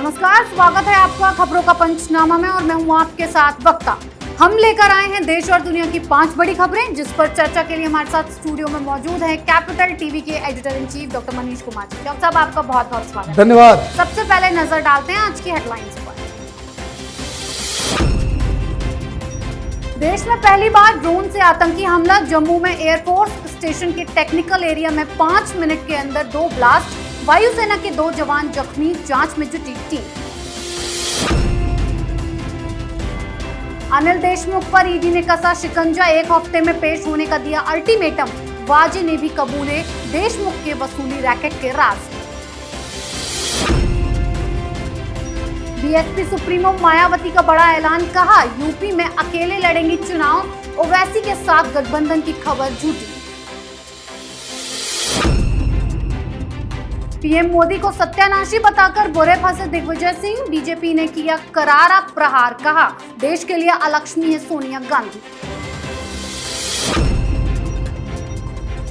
नमस्कार, स्वागत है आपका खबरों का पंचनामा में और मैं हूं आपके साथ वक्ता। हम लेकर आए हैं देश और दुनिया की 5 बड़ी खबरें, जिस पर चर्चा के लिए हमारे साथ स्टूडियो में मौजूद है कैपिटल टीवी के editor in chief doctor Manish Kumar ji. Doctor साहब, आपका बहुत बहुत स्वागत है। धन्यवाद। सबसे पहले नजर डालते हैं आज की हेडलाइंस पर। देश में पहली बार ड्रोन से आतंकी हमला। जम्मू में एयरफोर्स स्टेशन के टेक्निकल एरिया में 5 मिनट के अंदर 2 ब्लास्ट। वायुसेना के 2 जवान जख्मी, जांच में जुटी टीम। अनिल देशमुख पर ईडी ने कसा शिकंजा, 1 हफ्ते में पेश होने का दिया अल्टीमेटम। वाजे ने भी कबूले देशमुख के वसूली रैकेट के राज। बीएसपी सुप्रीमो मायावती का बड़ा ऐलान, कहा यूपी में अकेले लड़ेंगी चुनाव। ओवैसी के साथ गठबंधन की खबर झूठी। पीएम मोदी को सत्यानाशी बताकर बुरे फंसे दिग्विजय सिंह। बीजेपी ने किया करारा प्रहार, कहा देश के लिए अलक्ष्मी है सोनिया गांधी।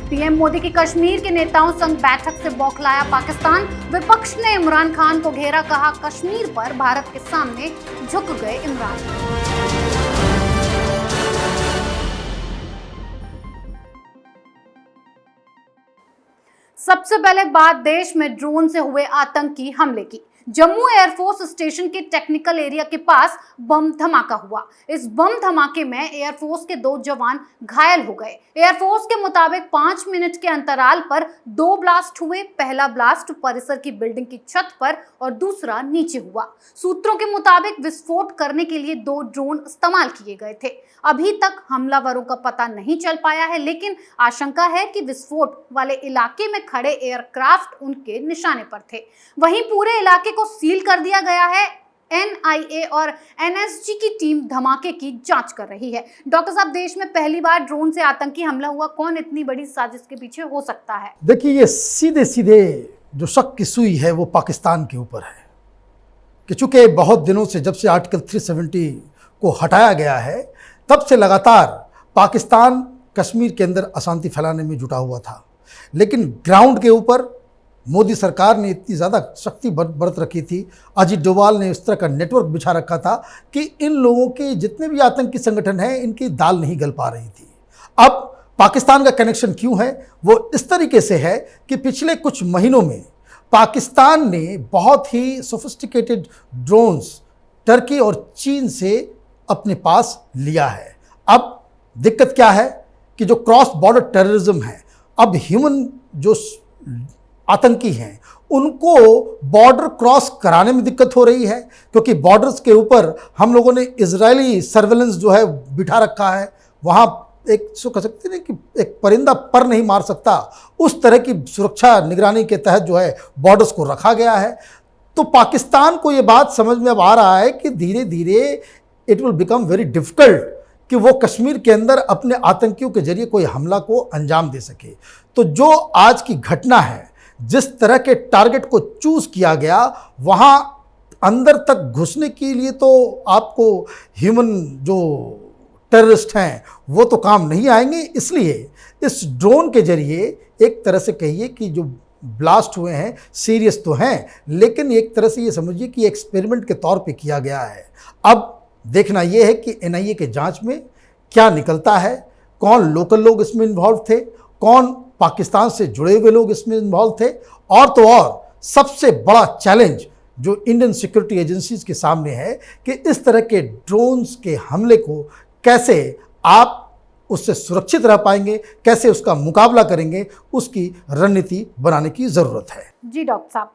पीएम मोदी की कश्मीर के नेताओं संग बैठक से बौखलाया पाकिस्तान। विपक्ष ने इमरान खान को घेरा, कहा कश्मीर पर भारत के सामने झुक गए इमरान। सबसे पहले बात देश में ड्रोन से हुए आतंकी हमले की। जम्मू एयरफोर्स स्टेशन के टेक्निकल एरिया के पास बम धमाका हुआ। इस बम धमाके में एयरफोर्स के 2 जवान घायल हो गए। एयरफोर्स के मुताबिक 5 मिनट के अंतराल पर 2 ब्लास्ट हुए। पहला ब्लास्ट परिसर की बिल्डिंग की छत पर और दूसरा नीचे हुआ। सूत्रों के मुताबिक विस्फोट करने के लिए 2 ड्रोन इस्तेमाल किए गए थे। अभी तक हमलावरों का पता नहीं चल पाया है, लेकिन आशंका है कि विस्फोट वाले इलाके में खड़े एयरक्राफ्ट उनके निशाने पर थे। वहीं पूरे इलाके को सील कर दिया गया है। एनआईए और एनएसजी की टीम धमाके की जांच कर रही है। डॉक्टर साहब, देश में पहली बार ड्रोन से आतंकी हमला हुआ। कौन इतनी बड़ी साजिश के पीछे हो सकता है? देखिए, ये सीधे सीधे जो शक की सुई है वो पाकिस्तान के ऊपर है कि चूंकि बहुत दिनों से, जब से आर्टिकल 370 को हटाया गया है, तब से लगातार पाकिस्तान कश्मीर के अंदर अशांति फैलाने में जुटा हुआ था। लेकिन ग्राउंड के ऊपर मोदी सरकार ने इतनी ज़्यादा शक्ति बरत रखी थी, अजीत डोभाल ने इस तरह का नेटवर्क बिछा रखा था कि इन लोगों के जितने भी आतंकी संगठन हैं, इनकी दाल नहीं गल पा रही थी। अब पाकिस्तान का कनेक्शन क्यों है? वो इस तरीके से है कि पिछले कुछ महीनों में पाकिस्तान ने बहुत ही सोफिस्टिकेटेड ड्रोन्स टर्की और चीन से अपने पास लिया है। अब दिक्कत क्या है कि जो क्रॉस बॉर्डर टेररिज्म है, अब ह्यूमन जो आतंकी हैं उनको बॉर्डर क्रॉस कराने में दिक्कत हो रही है, क्योंकि बॉर्डर्स के ऊपर हम लोगों ने इजरायली सर्वेलेंस जो है बिठा रखा है। वहाँ एक सो कह सकते हैं कि एक परिंदा पर नहीं मार सकता, उस तरह की सुरक्षा निगरानी के तहत जो है बॉर्डर्स को रखा गया है। तो पाकिस्तान को ये बात समझ में अब आ रहा है कि धीरे धीरे it will become very difficult कि वो कश्मीर के अंदर अपने आतंकियों के जरिए कोई हमला को अंजाम दे सके। तो जो आज की घटना है, जिस तरह के टारगेट को चूज किया गया, वहाँ अंदर तक घुसने के लिए तो आपको ह्यूमन जो टेररिस्ट हैं वो तो काम नहीं आएंगे। इसलिए इस ड्रोन के जरिए एक तरह से कहिए कि जो ब्लास्ट हुए हैं सीरियस तो हैं, लेकिन एक तरह से ये समझिए कि एक्सपेरिमेंट के तौर पे किया गया है। अब देखना यह है कि एनआईए के जांच में क्या निकलता है, कौन लोकल लोग इसमें इन्वॉल्व थे, कौन पाकिस्तान से जुड़े हुए लोग इसमें इन्वॉल्व थे। और तो और सबसे बड़ा चैलेंज जो इंडियन सिक्योरिटी एजेंसीज के सामने है कि इस तरह के ड्रोन्स के हमले को कैसे आप उससे सुरक्षित रह पाएंगे, कैसे उसका मुकाबला करेंगे, उसकी रणनीति बनाने की जरूरत है। जी डॉक्टर साहब,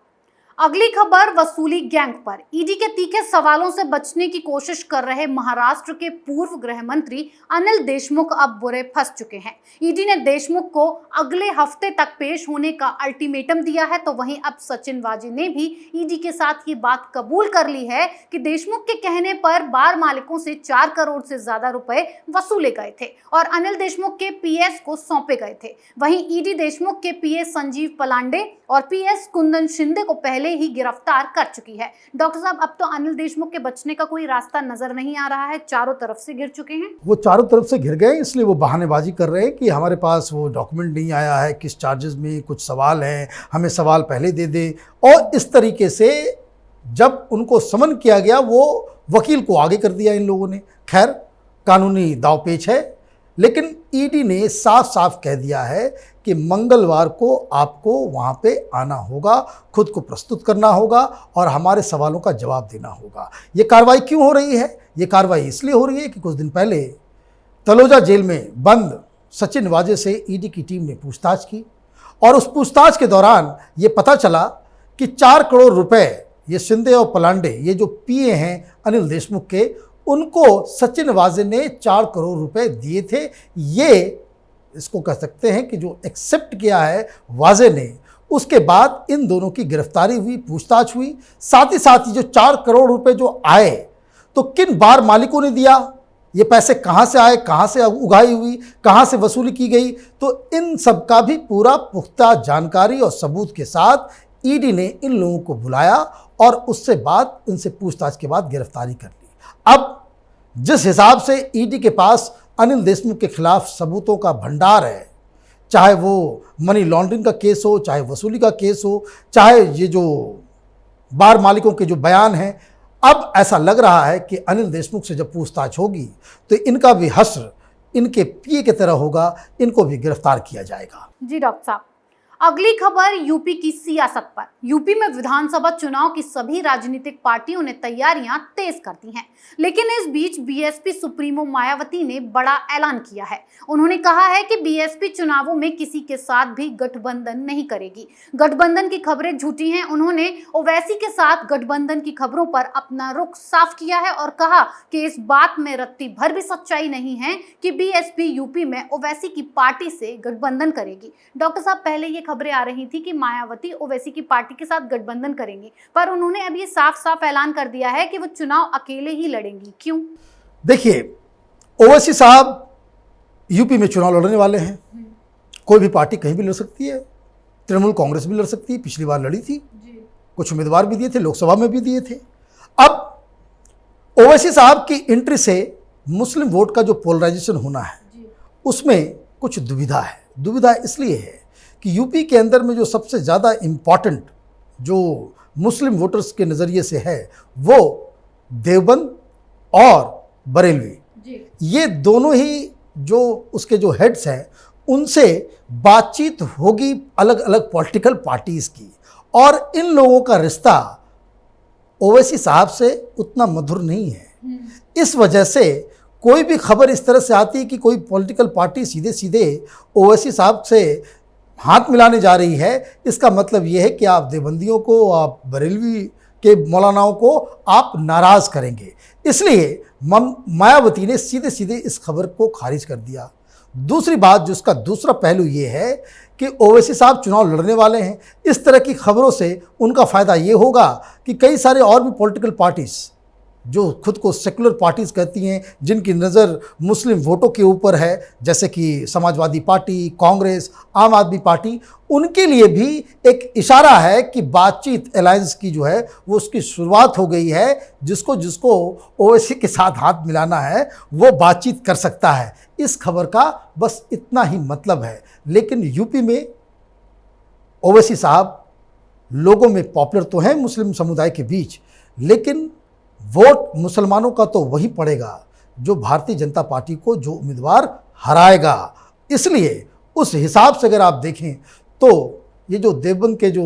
अगली खबर वसूली गैंग पर। ईडी के तीखे सवालों से बचने की कोशिश कर रहे महाराष्ट्र के पूर्व गृह मंत्री अनिल देशमुख अब बुरे फंस चुके हैं। ईडी ने देशमुख को अगले हफ्ते तक पेश होने का अल्टीमेटम दिया है। तो वहीं अब सचिन वाजे ने भी ईडी के साथ ये बात कबूल कर ली है कि देशमुख के कहने पर बार मालिकों से 4 करोड़ से ज्यादा रुपए वसूले गए थे और अनिल देशमुख के पीएस को सौंपे गए थे। वहीं ईडी देशमुख के पीएस संजीव पलांडे और पीएस कुंदन शिंदे को पहले ही गिरफ्तार कर चुकी है। डॉक्टर साहब, अब तो अनिल देशमुख के बचने का कोई रास्ता नजर नहीं आ रहा है, चारों तरफ से घिर चुके हैं। वो चारों तरफ से घिर गए, इसलिए वो बहानेबाजी कर रहे हैं कि हमारे पास वो डॉक्यूमेंट नहीं आया है, किस चार्जेस में कुछ सवाल हैं, हमें सवाल पहले दे दे। और इस तरीके से जब उनको समन किया गया वो वकील को आगे कर दिया इन लोगों ने। खैर, कानूनी दांवपेच है, लेकिन ईडी ने साफ साफ कह दिया है कि मंगलवार को आपको वहाँ पे आना होगा, खुद को प्रस्तुत करना होगा और हमारे सवालों का जवाब देना होगा। ये कार्रवाई क्यों हो रही है? ये कार्रवाई इसलिए हो रही है कि कुछ दिन पहले तलोजा जेल में बंद सचिन वाजे से ईडी की टीम ने पूछताछ की और उस पूछताछ के दौरान ये पता चला कि 4 करोड़ रुपए ये शिंदे और पलांडे, ये जो पीए हैं अनिल देशमुख के, उनको सचिन वाजे ने 4 करोड़ रुपए दिए थे। ये इसको कह सकते हैं कि जो एक्सेप्ट किया है वाजे ने। उसके बाद इन दोनों की गिरफ्तारी हुई, पूछताछ हुई। साथ ही जो 4 करोड़ रुपए जो आए तो किन बार मालिकों ने दिया, ये पैसे कहाँ से आए, कहाँ से उगाही हुई, कहाँ से वसूली की गई, तो इन सब का भी पूरा पुख्ता जानकारी और सबूत के साथ ईडी ने इन लोगों को बुलाया और उससे बाद इनसे पूछताछ के बाद गिरफ्तारी कर ली। अब जिस हिसाब से ईडी के पास अनिल देशमुख के खिलाफ सबूतों का भंडार है, चाहे वो मनी लॉन्ड्रिंग का केस हो, चाहे वसूली का केस हो, चाहे ये जो बार मालिकों के जो बयान हैं, अब ऐसा लग रहा है कि अनिल देशमुख से जब पूछताछ होगी तो इनका भी हश्र इनके पीए की तरह होगा, इनको भी गिरफ्तार किया जाएगा। जी डॉक्टर साहब, अगली खबर यूपी की सियासत पर। यूपी में विधानसभा चुनाव की सभी राजनीतिक पार्टियों ने तैयारियां तेज कर दी हैं, लेकिन इस बीच बीएसपी सुप्रीमो मायावती ने बड़ा ऐलान किया है। उन्होंने कहा है कि बीएसपी चुनावों में किसी के साथ भी गठबंधन नहीं करेगी। गठबंधन की खबरें झूठी हैं। उन्होंने ओवैसी के साथ गठबंधन की खबरों पर अपना रुख साफ किया है और कहा कि इस बात में रत्ती भर भी सच्चाई नहीं है कि बीएसपी यूपी में ओवैसी की पार्टी से गठबंधन करेगी। डॉक्टर साहब, पहले ये खबरें आ रही थी कि मायावती ओवैसी की पार्टी के साथ गठबंधन करेंगे, पर उन्होंने अब ये साफ साफ ऐलान कर दिया है कि वो चुनाव अकेले ही लड़ेंगी। क्यों? देखिए, ओवैसी साहब यूपी में चुनाव लड़ने वाले हैं। कोई भी पार्टी कहीं भी लड़ सकती है, तृणमूल कांग्रेस भी लड़ सकती है, पिछली बार लड़ी थी, कुछ उम्मीदवार भी दिए थे, लोकसभा में भी दिए थे। अब ओवैसी साहब की एंट्री से मुस्लिम वोट का जो पोलराइजेशन होना है उसमें कुछ दुविधा है। दुविधा इसलिए है कि यूपी के अंदर में जो सबसे ज़्यादा इम्पॉर्टेंट जो मुस्लिम वोटर्स के नज़रिए से है वो देवबंद और बरेलवी, ये दोनों ही जो उसके जो हेड्स हैं उनसे बातचीत होगी अलग अलग पॉलिटिकल पार्टीज़ की, और इन लोगों का रिश्ता ओवैसी साहब से उतना मधुर नहीं है। इस वजह से कोई भी खबर इस तरह से आती है कि कोई पॉलिटिकल पार्टी सीधे सीधे ओवैसी साहब से हाथ मिलाने जा रही है, इसका मतलब ये है कि आप देवबंदियों को, आप बरेलवी के मौलानाओं को आप नाराज़ करेंगे। इसलिए मायावती ने सीधे सीधे इस खबर को खारिज कर दिया। दूसरी बात, जिसका दूसरा पहलू ये है कि ओवैसी साहब चुनाव लड़ने वाले हैं। इस तरह की खबरों से उनका फ़ायदा ये होगा कि कई सारे और भी पॉलिटिकल पार्टीज़ जो खुद को सेकुलर पार्टीज़ कहती हैं, जिनकी नज़र मुस्लिम वोटों के ऊपर है, जैसे कि समाजवादी पार्टी, कांग्रेस, आम आदमी पार्टी, उनके लिए भी एक इशारा है कि बातचीत अलायंस की जो है वो उसकी शुरुआत हो गई है। जिसको ओवैसी के साथ हाथ मिलाना है वो बातचीत कर सकता है। इस खबर का बस इतना ही मतलब है। लेकिन यूपी में ओवैसी साहब लोगों में पॉपुलर तो हैं मुस्लिम समुदाय के बीच, लेकिन वोट मुसलमानों का तो वही पड़ेगा जो भारतीय जनता पार्टी को जो उम्मीदवार हराएगा। इसलिए उस हिसाब से अगर आप देखें तो ये जो देवबंद के जो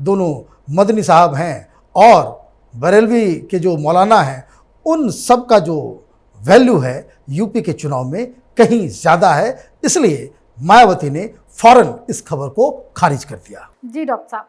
दोनों मदनी साहब हैं और बरेलवी के जो मौलाना हैं, उन सब का जो वैल्यू है यूपी के चुनाव में कहीं ज़्यादा है। इसलिए मायावती ने फौरन इस खबर को खारिज कर दिया। जी डॉक्टर साहब,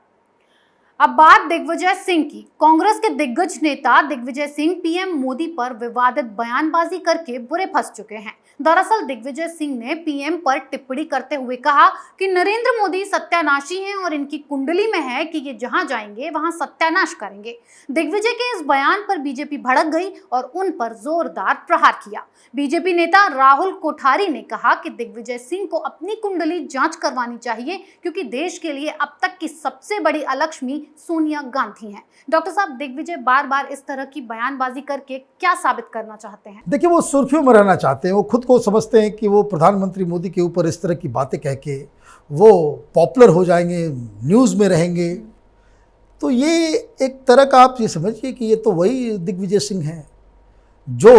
अब बात दिग्विजय सिंह की। कांग्रेस के दिग्गज नेता दिग्विजय सिंह पीएम मोदी पर विवादित बयानबाजी करके बुरे फंस चुके हैं। दरअसल दिग्विजय सिंह ने पीएम पर टिप्पणी करते हुए कहा कि नरेंद्र मोदी सत्यानाशी हैं और इनकी कुंडली में है कि ये जहां जाएंगे वहां सत्यानाश करेंगे। दिग्विजय के इस बयान पर बीजेपी भड़क गई और उन पर जोरदार प्रहार किया। बीजेपी नेता राहुल कोठारी ने कहा कि दिग्विजय सिंह को अपनी कुंडली जांच करवानी चाहिए, क्योंकि देश के लिए अब तक की सबसे बड़ी अलक्ष्मी सोनिया गांधी हैं। डॉक्टर साहब, दिग्विजय बार बार इस तरह की बयानबाजी करके क्या साबित करना चाहते हैं? देखिए, वो सुर्खियों में रहना चाहते हैं। वो खुद को समझते हैं कि वो प्रधानमंत्री मोदी के ऊपर इस तरह की बातें कह के वो पॉपुलर हो जाएंगे, न्यूज़ में रहेंगे। तो ये एक तरह का आप ये समझिए कि ये तो वही दिग्विजय सिंह हैं जो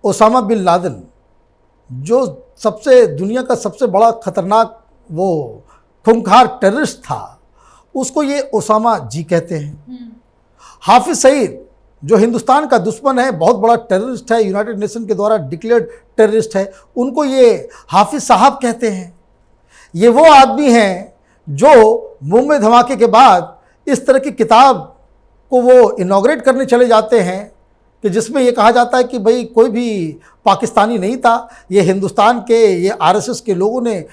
ओसामा बिन लादेन, जो सबसे दुनिया का सबसे बड़ा खतरनाक वो खूंखार टेररिस्ट था, उसको ये ओसामा जी कहते हैं। हाफिज सईद जो हिंदुस्तान का दुश्मन है, बहुत बड़ा टेररिस्ट है, यूनाइटेड नेशन के द्वारा डिक्लेयर्ड टेररिस्ट है, उनको ये हाफिज साहब कहते हैं। ये वो आदमी हैं जो मुंबई धमाके के बाद इस तरह की किताब को वो इनॉग्रेट करने चले जाते हैं कि जिसमें ये कहा जाता है कि भाई कोई भी पाकिस्तानी नहीं था, ये हिंदुस्तान के, ये आरएसएस के लोगों ने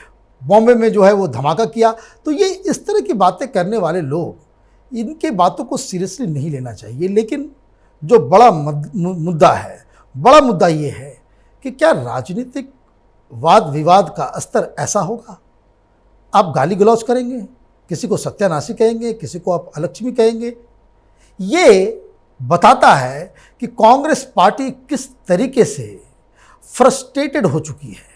बॉम्बे में जो है वो धमाका किया। तो ये इस तरह की बातें करने वाले लोग, इनके बातों को सीरियसली नहीं लेना चाहिए। लेकिन जो बड़ा मुद्दा है, बड़ा मुद्दा ये है कि क्या राजनीतिक वाद विवाद का स्तर ऐसा होगा? आप गाली गलौज करेंगे, किसी को सत्यानाशी कहेंगे, किसी को आप अलक्ष्मी कहेंगे। ये बताता है कि कांग्रेस पार्टी किस तरीके से फ्रस्ट्रेटेड हो चुकी है।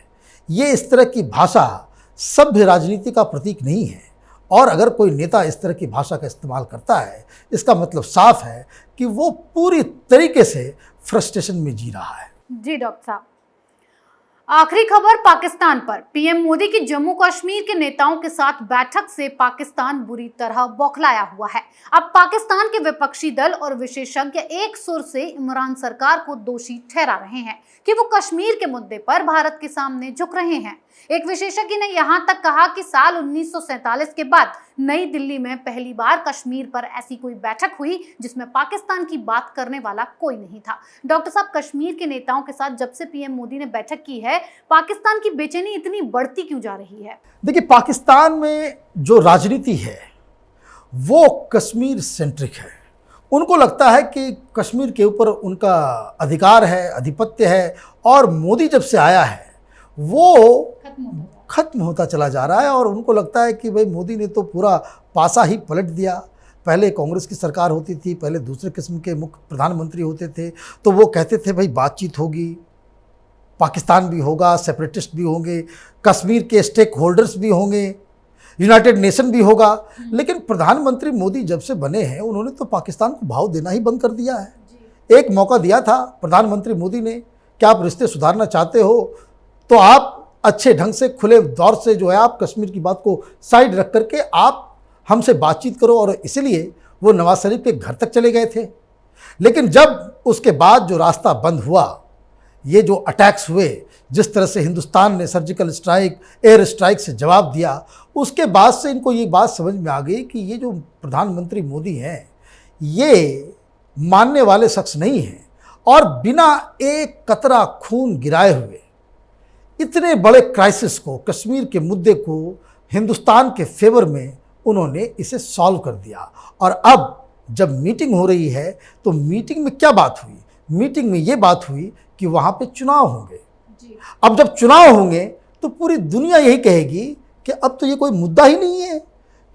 ये इस तरह की भाषा सभ्य राजनीति का प्रतीक नहीं है, और अगर कोई नेता इस तरह की भाषा का इस्तेमाल करता है, इसका मतलब साफ है कि वो पूरी तरीके से फ्रस्ट्रेशन में जी रहा है। जी डॉक्टर साहब, आखिरी खबर पाकिस्तान पर। पीएम मोदी की जम्मू कश्मीर के नेताओं के साथ बैठक से पाकिस्तान बुरी तरह बौखलाया हुआ है। अब पाकिस्तान के विपक्षी दल और विशेषज्ञ एक सुर से इमरान सरकार को दोषी ठहरा रहे हैं कि वो कश्मीर के मुद्दे पर भारत के सामने झुक रहे हैं। एक विशेषज्ञ ने यहां तक कहा कि साल 1947 के बाद नई दिल्ली में पहली बार कश्मीर पर ऐसी कोई बैठक हुई जिसमें पाकिस्तान की बात करने वाला कोई नहीं था। डॉक्टर साहब, कश्मीर के नेताओं के साथ जब से पीएम मोदी ने बैठक की है, पाकिस्तान की बेचैनी इतनी बढ़ती क्यों जा रही है? देखिए, पाकिस्तान में जो राजनीति है वो कश्मीर सेंट्रिक है। उनको लगता है कि कश्मीर के ऊपर उनका अधिकार है, आधिपत्य है, और मोदी जब से आया है वो खत्म होता चला जा रहा है। और उनको लगता है कि भाई मोदी ने तो पूरा पासा ही पलट दिया। पहले कांग्रेस की सरकार होती थी, पहले दूसरे किस्म के मुख्य प्रधानमंत्री होते थे, तो वो कहते थे भाई बातचीत होगी, पाकिस्तान भी होगा, सेपरेटिस्ट भी होंगे, कश्मीर के स्टेक होल्डर्स भी होंगे, यूनाइटेड नेशन भी होगा। लेकिन प्रधानमंत्री मोदी जब से बने हैं, उन्होंने तो पाकिस्तान को भाव देना ही बंद कर दिया है। एक मौका दिया था प्रधानमंत्री मोदी ने कि आप रिश्ते सुधारना चाहते हो तो आप अच्छे ढंग से, खुले दौर से जो है, आप कश्मीर की बात को साइड रख करके आप हमसे बातचीत करो, और इसलिए वो नवाज शरीफ के घर तक चले गए थे। लेकिन जब उसके बाद जो रास्ता बंद हुआ, ये जो अटैक्स हुए, जिस तरह से हिंदुस्तान ने सर्जिकल स्ट्राइक, एयर स्ट्राइक से जवाब दिया, उसके बाद से इनको ये बात समझ में आ गई कि ये जो प्रधानमंत्री मोदी हैं, ये मानने वाले शख्स नहीं हैं, और बिना एक कतरा खून गिराए हुए इतने बड़े क्राइसिस को, कश्मीर के मुद्दे को हिंदुस्तान के फेवर में उन्होंने इसे सॉल्व कर दिया। और अब जब मीटिंग हो रही है, तो मीटिंग में क्या बात हुई? मीटिंग में ये बात हुई कि वहाँ पे चुनाव होंगे। अब जब चुनाव होंगे तो पूरी दुनिया यही कहेगी कि अब तो ये कोई मुद्दा ही नहीं है,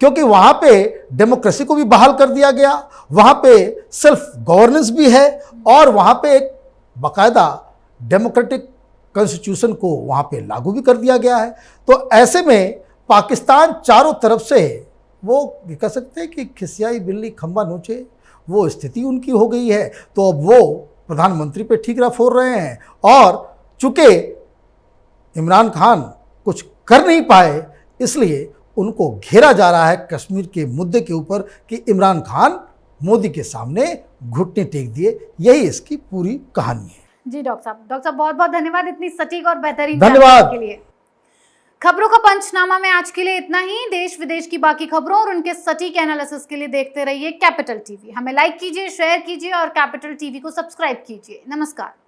क्योंकि वहाँ पे डेमोक्रेसी को भी बहाल कर दिया गया, वहाँ पे सेल्फ गवर्नेंस भी है, और वहाँ पे एक बाकायदा डेमोक्रेटिक कॉन्स्टिट्यूशन को वहाँ पे लागू भी कर दिया गया है। तो ऐसे में पाकिस्तान चारों तरफ से, वो कह सकते हैं कि खिसियाई बिल्ली खंबा नोचे, वो स्थिति उनकी हो गई है। तो अब वो प्रधानमंत्री पे ठीकरा फोड़ रहे हैं, और चूंकि इमरान खान कुछ कर नहीं पाए, इसलिए उनको घेरा जा रहा है कश्मीर के मुद्दे के ऊपर कि इमरान खान मोदी के सामने घुटने टेक दिए। यही इसकी पूरी कहानी है। जी डॉक्टर साहब बहुत बहुत धन्यवाद इतनी सटीक और बेहतरीन धन्यवाद के लिए। खबरों का पंचनामा में आज के लिए इतना ही। देश विदेश की बाकी खबरों और उनके सटीक एनालिसिस के लिए देखते रहिए कैपिटल टीवी। हमें लाइक कीजिए, शेयर कीजिए और कैपिटल टीवी को सब्सक्राइब कीजिए। नमस्कार।